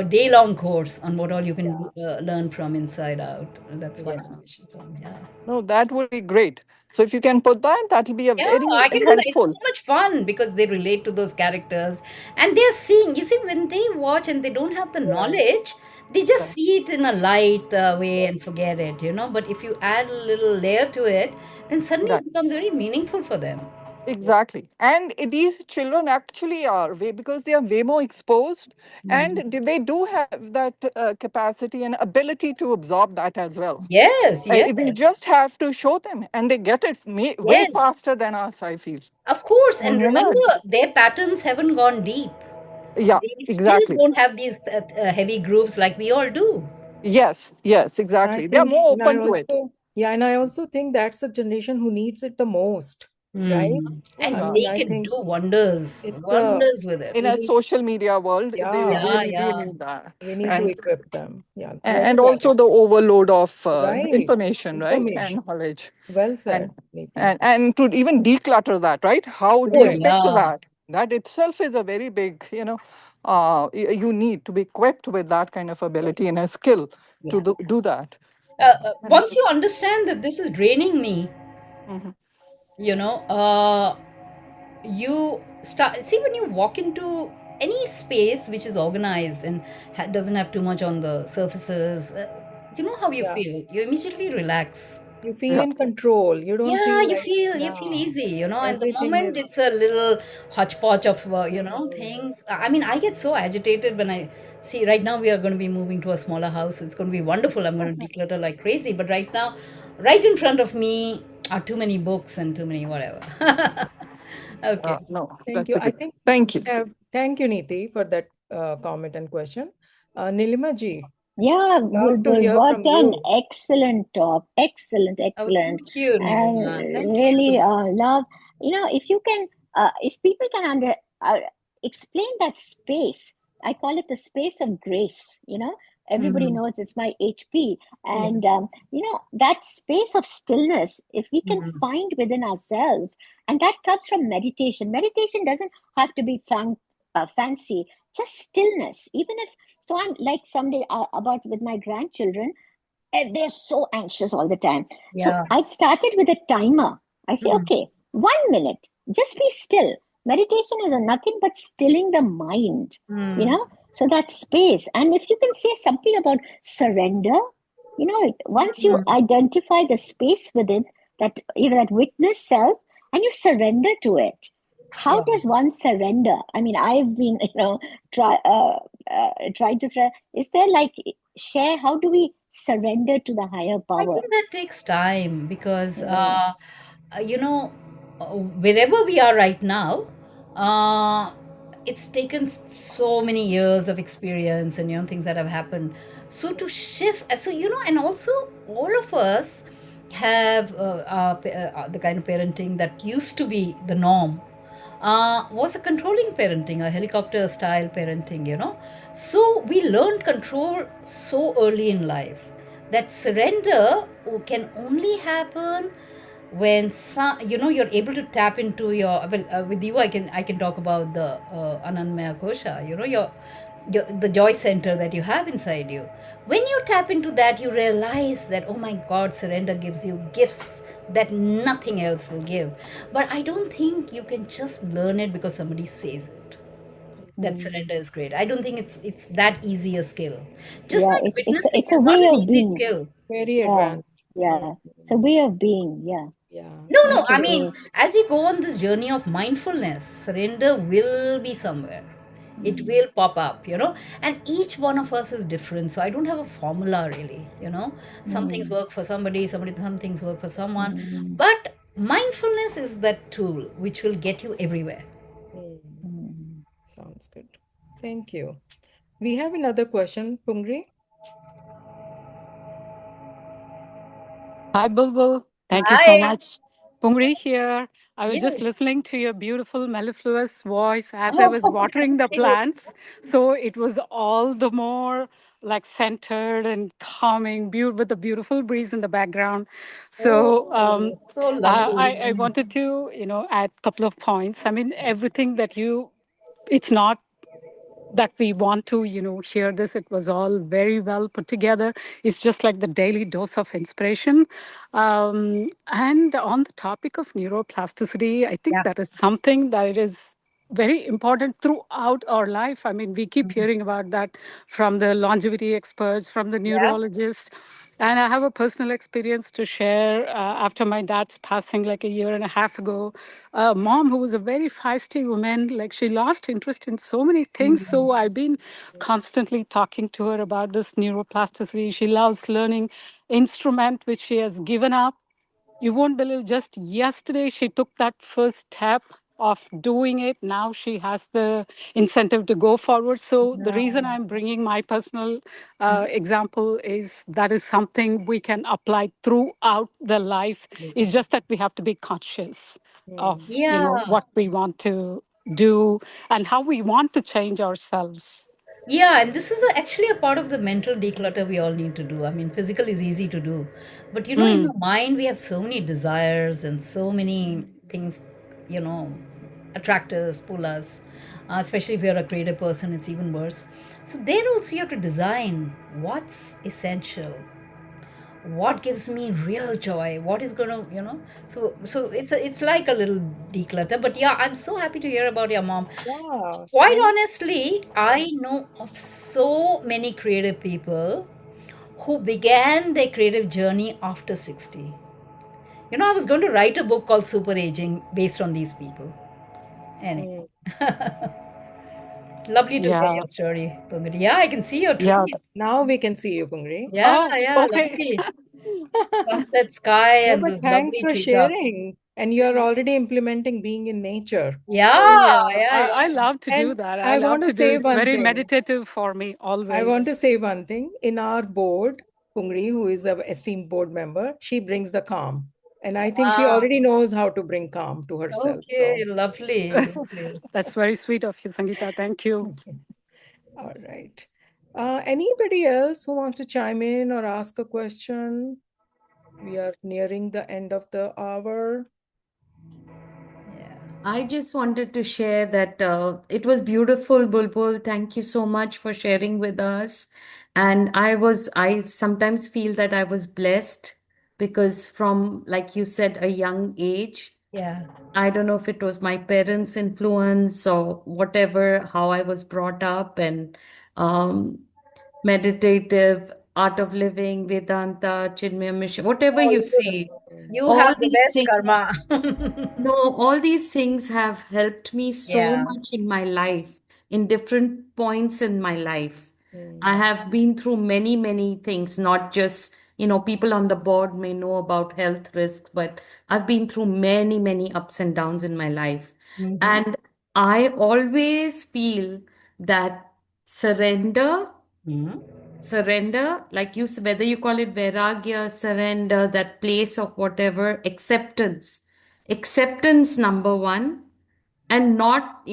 day long course on what all you can yeah, learn from Inside Out. That's one yeah. animation film. Yeah. no, that would be great. So if you can put that, that'll be a Yeah, very I can do that. It's helpful. so much fun because they relate to those characters and they're seeing. You see, when they watch and they don't have the Right, knowledge, they just Right, see it in a light way and forget it. But if you add a little layer to it, then suddenly right. it becomes very meaningful for them. yeah, Exactly. And these children actually are way, because they are way more exposed, Mm. and they do have that capacity and ability to absorb that as well. Yes, yes, We just have to show them, and they get it way yes, faster than us, I feel. of course. And And remember, their patterns haven't gone deep. yeah, They still exactly. don't have these heavy grooves like we all do. Yes, yes, and I exactly. They are think, more and I open to it. also, yeah, and I also think that's a generation who needs it the most, right? Oh, And I yeah. mean, they I can think do wonders, it's wonders with it. In we a need, social media world, they yeah, Yeah, really do yeah. need that. we need to And equip them. Yeah, well and said. also the overload of Right, information, right? information. And knowledge. Well And said, Niti. and to even declutter that, right? How do Oh, you Correct. pick yeah. that? That itself is a very big, you need to be equipped with that kind of Yeah. ability and a skill to Yeah. do that. And Once you understand that this is draining me, mhm. you know, you start see when you walk into any space which is organized and doesn't have too much on the surfaces, you know how you Yeah. feel. You immediately relax. You feel Yeah, in control. You don't Yeah, feel you like, feel you feel yeah, easy, and the everything moment is, it's a little hodgepodge of mm, things. I mean, I get so agitated when I see right now we are going to be moving to a smaller house. It's going to be wonderful. I'm going to declutter like crazy, but right now, right in front of me are too many books and too many whatever. Okay. no, thank that's you. a I good. think Thank we you. have, thank you, Niti, for that comment and question. Nilima ji, Yeah, love to Bulbul, hear what from an you. excellent talk. Excellent, Oh, excellent. thank you, And Nilima. Thank really you. love, if you can, if people can explain that space, I call it the space of grace. Everybody Mm, knows it's my HP. yeah. And, that space of stillness, if we can Mm, find within ourselves, and that comes from meditation. Meditation doesn't have to be fancy, just stillness. Even if so, I'm like someday about with my grandchildren, and they're so anxious all the time. So yeah. I started with a timer. I say, Mm, okay, 1 minute, just be still. Meditation is nothing but stilling the mind, you mm, know? So that space. And if you can say something about surrender, once you mm, identify the space within that, that witness self, and you surrender to it. How yeah. does one surrender? I mean, I've been, trying to try. Is there like share? How do we surrender to the higher I power? think that takes time because, Mm, you know, wherever we are right now, uh, it's taken so many years of experience and, things that have happened. So to shift, and also all of us have the kind of parenting that used to be the norm was a controlling parenting, a helicopter style parenting. So we learned control so early in life that surrender can only happen when some, you're able to tap into your, well, with you I can talk about the Anandmaya Kosha, your the joy center that you have inside you. When you tap into that, you realize that, oh my God, surrender gives you gifts that nothing else will give. But I don't think you can just learn it because somebody says it, that Mm. surrender is great. I don't think it's that easy a skill. Just Yeah, like witnessing it's a is not way an of easy being. skill. Very Yeah, advanced. yeah. Mm. It's a way of being. Yeah, Yeah, No, no. I mean, absolutely. as you go on this journey of mindfulness, surrender will be somewhere. It mm, will pop up, and each one of us is different. So I don't have a formula really. Some things mm, work for some things work for someone. mm, But mindfulness is that tool which will get you everywhere. Mm. mm. Sounds good. Thank you. We have another question, Pungri. Hi, Bulbul. Thank you so Hi. much. Pungri here. I was just Yes. listening to your beautiful, mellifluous voice as I Oh, was watering thank the you. plants. So it was all the more like centered and calming, with a beautiful breeze in the background. So Oh, so I lovely. wanted to, add a couple of points. I mean, everything that it's not that we want to share this. It was all very well put together. It's just like the daily dose of inspiration. And on the topic of neuroplasticity, I think Yeah. that is something that is very important throughout our life. I mean, we keep Mhm. hearing about that from the longevity experts, from the Yeah. neurologists. And I have a personal experience to share. After my dad's passing, like a year and a half ago, a mom who was a very feisty woman, like she lost interest in so many things. So I've been constantly talking to her about this neuroplasticity. She loves learning instrument, which she has given up. You won't believe, just yesterday she took that first step of doing it. Now she has the incentive to go forward. So the reason I'm bringing my personal example is that is something we can apply throughout the life. It's just that we have to be conscious Mm. of Yeah. what we want to do and how we want to change ourselves. Yeah, and this is actually a part of the mental declutter we all need to do. I mean, physical is easy to do, but in Mm. our mind, we have so many desires and so many things, you know, attract us, pull us. Especially if you're a creative person, it's even worse. So, there also you have to design what's essential, what gives me real joy, what is going to, so it's like a little declutter. But yeah, I'm so happy to hear about your mom. Yeah, Quite thank honestly, I know of so many creative people who began their creative journey after 60. I was going to write a book called Super Aging based on these people. Anyway, you. lovely to hear Yeah. your story, Pungadi. Yeah, I can see your Yeah. trees. Now we can see you, Pungri. Yeah, Oh, yeah, okay. lovely. Sunset sky No, and but those thanks lovely for treetops. sharing. And you're already implementing being in nature. Yeah, So, Yeah, yeah, I yeah. love to do and that. I I love want to to do say it's one very thing. meditative for me I want always. to say one thing. In our board, Pungri, who is a esteemed board member, she brings the calm. And I think she Ah, already knows how to bring calm to herself. okay, So, lovely, lovely. That's very sweet of you, Sangeeta. Thank you. all right. Anybody else who wants to chime in or ask a question? We are nearing the end of the hour. Yeah. I just wanted to share that it was beautiful, Bulbul. Thank you so much for sharing with us. And I sometimes feel that I was blessed because from, like you said, a young age, Yeah. I don't know if it was my parents' influence or whatever, how I was brought up, and um, meditative, art of living, Vedanta, Chinmaya Mission, whatever Oh, you say, you all have the these best things. karma. No, all these things have helped me so Yeah. much in my life, in different points in my life. I Mm, have been through many, many things, not just, people on the board may know about health risks, but I've been through many, many ups and downs in my life. Mm-hmm. And I always feel that surrender surrender, like whether you call it vairagya, surrender, that place of whatever, acceptance number one. And not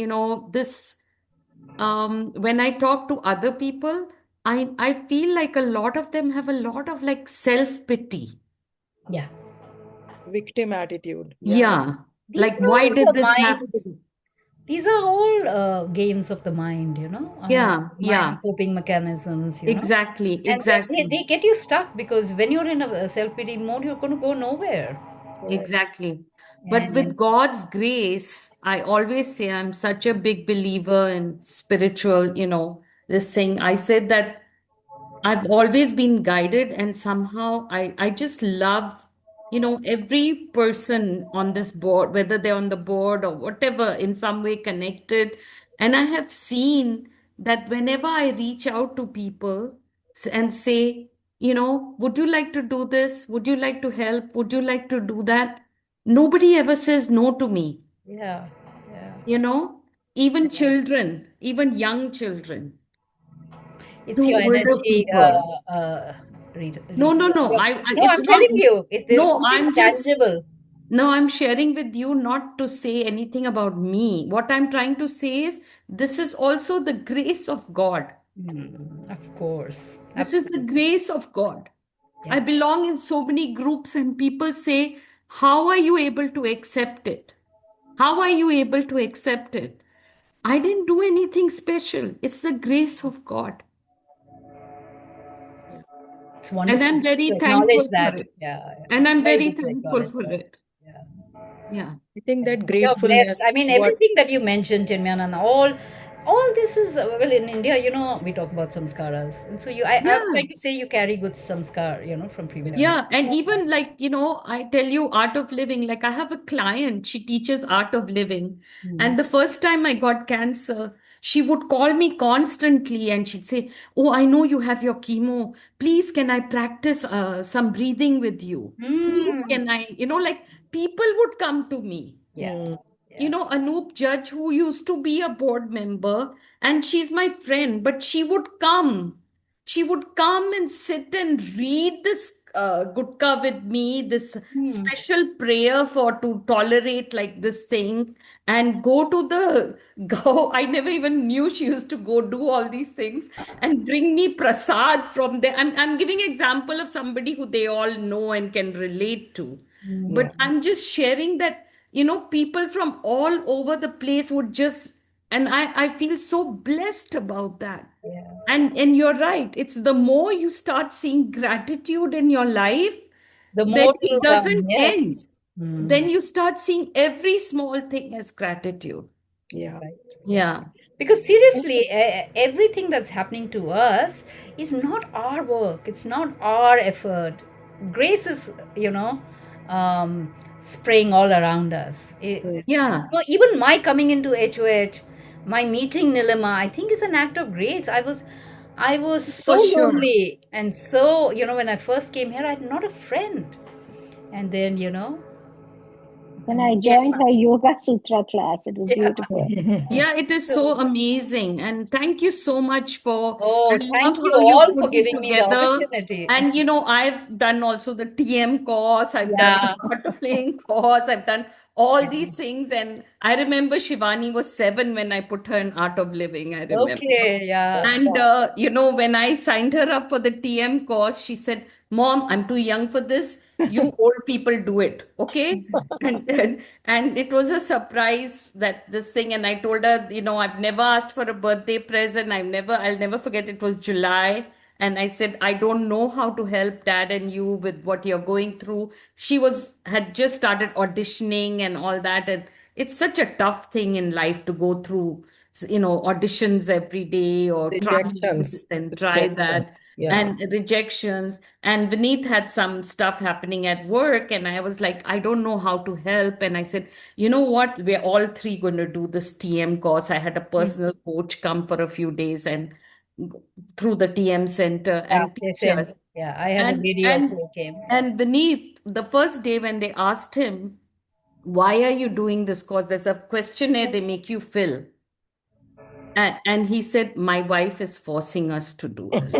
this, when I talk to other people, I feel like a lot of them have a lot of like self pity. Yeah. Victim attitude. Yeah. Yeah. These Like, are why all did the this minds. happen? These are all games of the mind, Yeah, mind yeah, coping mechanisms. exactly, And exactly, they get you stuck because when you're in a self-pity mode, you're going to go nowhere. Correct. exactly. But And with God's grace, I always say I'm such a big believer in spiritual, this thing. I said that I've always been guided, and somehow I just love, every person on this board, whether they're on the board or whatever, in some way connected. And I have seen that whenever I reach out to people and say, would you like to do this? Would you like to help? Would you like to do that? Nobody ever says no to me, yeah, yeah. you know, even children, even young children, It's to your older energy, people. No, Rita. no, no. No, It's I'm not. telling you, there's No, something tangible. no, I'm sharing with you not to say anything about me. What I'm trying to say is this is also the grace of God. Of course. This is the Absolutely. grace of God. I Yeah. belong in so many groups, and people say, how are you able to accept it? How are you able to accept it? I didn't do anything special. It's the grace of God. Yeah. It's And wonderful I'm to very acknowledge thankful for that. it. Yeah. And I'm Very very good to thankful acknowledge for that. it. Yeah. Yeah. I think that You're blessed. gratefulness, I mean, what everything that you mentioned, Chinmay, all this is well in India. We talk about samskaras, and so I'm Yeah. trying to say you carry good samskar, from previous yeah. life. Yeah, and even like, I tell you, art of living, like I have a client, she teaches art of living. Hmm. And the first time I got cancer, she would call me constantly and she'd say, oh, I know you have your chemo. Please, can I practice some breathing with you? Please, Hmm. can I, like people would come to me. Yeah. Yeah. Anoop Judge, who used to be a board member, and she's my friend, but she would come. She would come and sit and read this gutka with me, this Hmm. special prayer for to tolerate like this thing, and go to the go. I never even knew she used to go do all these things and bring me prasad from there. I'm giving example of somebody who they all know and can relate to. Yeah. But I'm just sharing that, people from all over the place would just, and I feel so blessed about that. Yeah. And you're right. It's the more you start seeing gratitude in your life, The then more it it'll come. doesn't end. Yes. Then you start seeing every small thing as gratitude. Yeah. Right. Yeah. Yeah. Because seriously, everything that's happening to us is not our work. It's not our effort. Grace is, spraying all around us. Mm. Yeah. Even my coming into HOH, my meeting Nilima, I think is an act of grace. I was so For sure. lonely, and so when I first came here, I had not a friend, and then Then and I Yes. joined her Yoga Sutra class. It was yeah. beautiful. Yeah, it is So, so amazing. And thank you so much for, I oh, love thank you how you all for put it giving me the together. opportunity. And, I've done also the TM course, I've done Yeah. the art of playing course, I've done all these things. And I remember Shivani was 7 when I put her in art of living, I remember. Okay. Yeah. And, when I signed her up for the TM course, she said, Mom, I'm too young for this. You old people do it. Okay. And it was a surprise that this thing. And I told her, I've never asked for a birthday present. I'll never forget it was July. And I said, I don't know how to help dad and you with what you're going through. Had just started auditioning and all that. And it's such a tough thing in life to go through, auditions every day or try this Rejections. and try Rejections. that Yeah. and rejections. And Vineet had some stuff happening at work. And I was like, I don't know how to help. And I said, you know what? We're all three going to do this TM course. I had a Mm. personal coach come for a few days and through the TM center Yeah. and They teach said. us. Yeah. I had a And video and who came. Yeah. and Vineet, the first day when they asked him, why are you doing this course? There's a questionnaire they make you fill. And he said, my wife is forcing us to do this.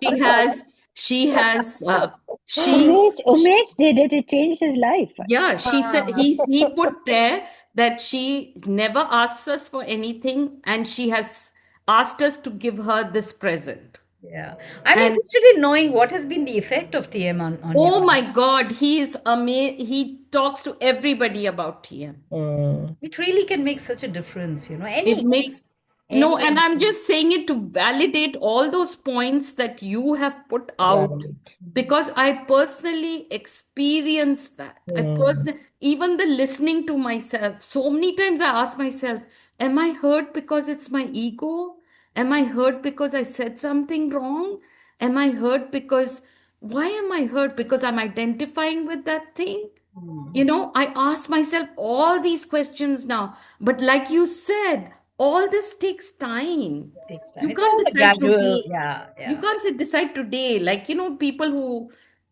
She has, she has, Umesh did it. It changed his life. yeah, she said, he put there that she never asks us for anything and she has asked us to give her this present. Yeah. I'm And interested in knowing what has been the effect of TM on your oh my life. God, he is amazing. He talks to everybody about TM. Mm. It really can make such a difference, you know. It makes no, Any and I'm just saying it to validate all those points that you have put out Right. because I personally experienced that. Mm. Even the listening to myself, so many times I ask myself, am I hurt because it's my ego? Am I hurt because I said something wrong? Am I hurt because, why am I hurt? Because I'm identifying with that thing? You know, I ask myself all these questions now. But like you said, all this takes time. takes time. You It's can't all a decide gradual, today. yeah, You yeah. can't decide today. Like, people who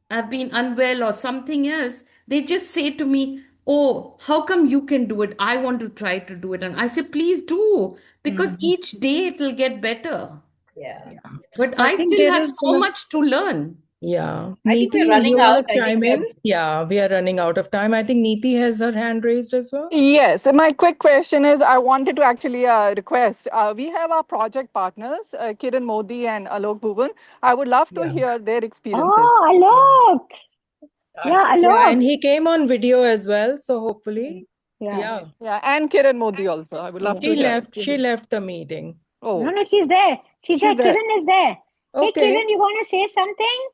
have been unwell or something else, they just say to me, oh, how come you can do it? I want to try to do it. And I say, please do, because Mm. each day it will get better. Yeah. Yeah. But So I I think still there have is, so much to learn. yeah. I think we're Neeti, running you out. want to I think chime in? we're Yeah, we are running out of time. I think Neeti has her hand raised as well. Yes, and my quick question is I wanted to actually request we have our project partners, Kiran Modi and Alok Bhuvan. I would love to Yeah. hear their experiences. Oh, Yeah. Alok. Yeah, Yeah, and Alok. he came on video as well. So hopefully, Yeah, yeah. Yeah, and Kiran Modi also. I would love yeah. to hear. She left the meeting. Oh, No, okay. no, she's there. She's there. She's there. Kiran is there. Hey, Okay. Kiran, you want to say something?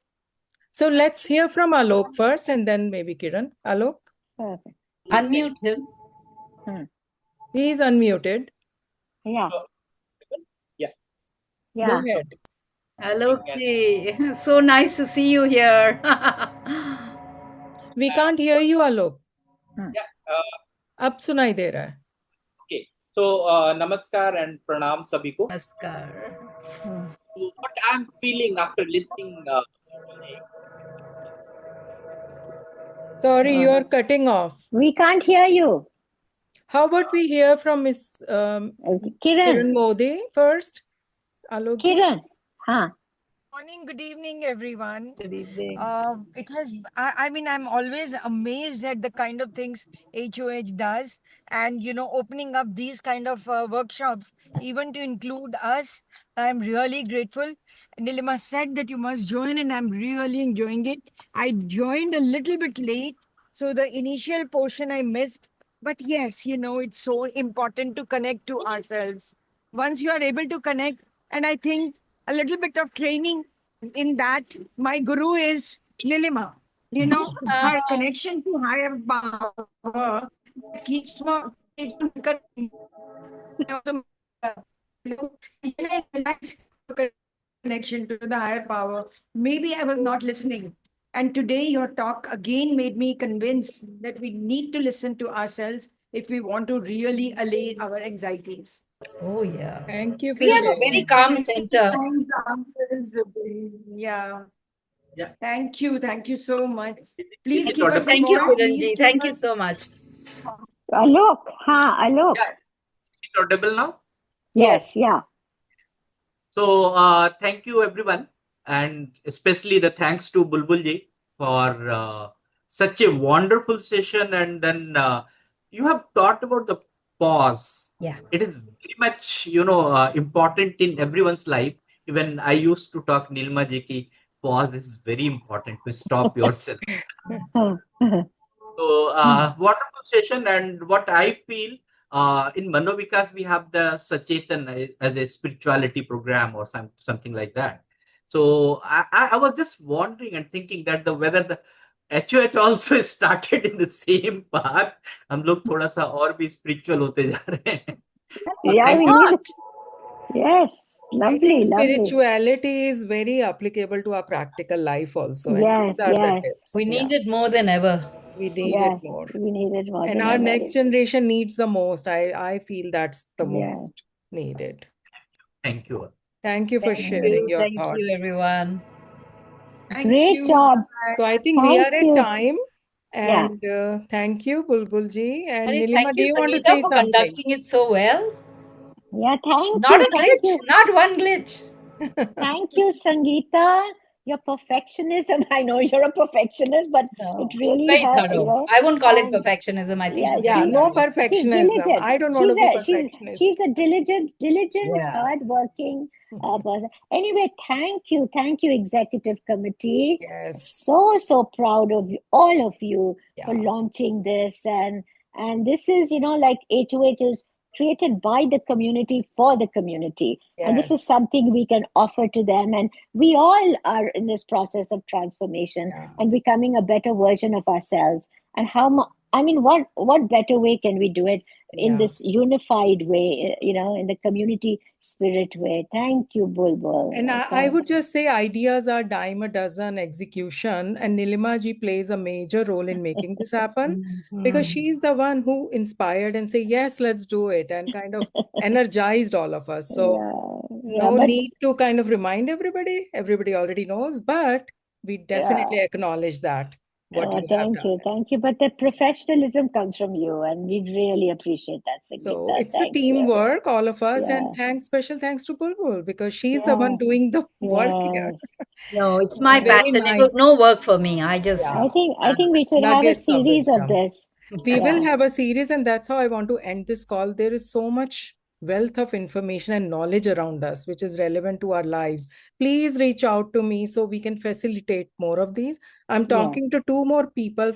So let's hear from Alok first and then maybe Kiran. Alok, Perfect. unmute him. Hmm. he is unmuted. Yeah, Go yeah. ahead. Alok ji, so nice to see you here. We can't hear you, Alok. Hmm. अब सुनाई दे रहा है. नमस्कार and pranam sabhi ko. Namaskar. Hmm. So what I'm feeling after listening, Sorry, you are cutting off. We can't hear you. How about we hear from Miss Kiran. Kiran Modi first? Alok ji. Kiran. Huh. Morning, good evening, everyone. Good evening. It has, I mean, I'm always amazed at the kind of things HOH does, and opening up these kind of workshops, even to include us. I'm really grateful. Nilima said that you must join, and I'm really enjoying it. I joined a little bit late, so the initial portion I missed. But yes, it's so important to connect to ourselves. Once you are able to connect, and I think a little bit of training in that, my guru is Nilima. Her connection to higher power that keeps on also, and I realized connection to the higher power. Maybe I was not listening. And today, your talk again made me convinced that we need to listen to ourselves if we want to really allay our anxieties. Oh, yeah. Thank you We for have a sharing. very calm And center. sometimes the answers, yeah. yeah, Thank you. Thank you so much. is Please it keep us audible? Thank you, involved. Please Kiranji. keep Thank you us. so much. Alok. Huh, Alok. Yeah, is it audible now? Yes, yeah. So thank you everyone, and especially the thanks to Bulbul ji for such a wonderful session. And then you have talked about the pause. Yeah. It is very much important in everyone's life. Even I used to talk Nilma ji ki pause is very important to stop yourself. Hmm. So wonderful session, and what I feel in Manovikas we have the Sachetan as a spirituality program or something like that. So I was just wondering and thinking that whether the HOH also started in the same path. हम लोग थोड़ा सा और भी spiritual होते जा रहे हैं. So Yeah, thank we you. need Not. it. Yes, I think lovely, lovely. spirituality is very applicable to our practical life also. And these Yes, are the yes, We tips. Yeah, need it more than ever. we need it yes. more. We need it more And than our ever. next generation needs the most. I feel that's the Yeah. most needed. Thank you. Thank you for Thank sharing you. your Thank you, thoughts. everyone. Thank Great you. job. So I think we Thank are at you. time. Yeah. And thank you, Bulbul ji. And Thank Nilima, do you, you want to Sangeeta, say for something? conducting it so well. Yeah, thank Not you. a Thank glitch. you. Not one glitch. Thank you, Sangeeta. your perfectionism. I know you're a perfectionist, but No, it she's really very helped, thorough. I won't call it and perfectionism. I think yeah, she's Yeah, very no thorough. she's perfectionism. diligent. I don't want to be She's perfectionist. a diligent, Yeah. hardworking person. Anyway, thank you, executive committee. Yes. So proud of you, all of you, for Yeah. launching this, and this is, like HOH is created by the community for the community, and this is Yes. something we can offer to them, and we all are in this process of transformation Yeah. and becoming a better version of ourselves. And I mean, what better way can we do it in Yeah. this unified way, in the community spirit way? Thank you, And Bulbul. I would just say ideas are dime a dozen, execution, and Nilima ji plays a major role in making this happen because Mhm. she's the one who inspired and say, yes, let's do it, and kind of energized all of us. So Yeah, no but need to kind of remind everybody. Everybody already knows, but we yeah. definitely acknowledge that what you have Thank done. you, thank you. But the professionalism comes from you, and we really appreciate that, So Sangeeta. it's a Thank you. teamwork, all of us, and Yeah, special thanks to Bulbul because she's the yeah, one doing the work here. yeah. No, it's my Very passion. It was nice. no work for me. I just, Yeah. I think we should have a Nuggets of series of wisdom. this. We Yeah, will have a series, and that's how I want to end this call. There is so much wealth of information and knowledge around us, which is relevant to our lives. Please reach out to me so we can facilitate more of these. I'm yeah, talking to two more people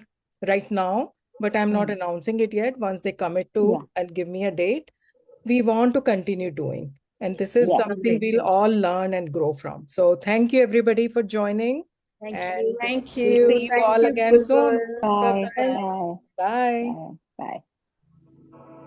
right now, but I'm not mm, announcing it yet. Once they commit yeah, to and give me a date, we want to continue doing. And this is yeah. something lovely. we'll all learn and grow from. So thank you, everybody, for joining. Thank And you. Thank we'll you. see you Thank all you, again soon. Bulbul. Bye, Bye-bye. Bye. bye, bye.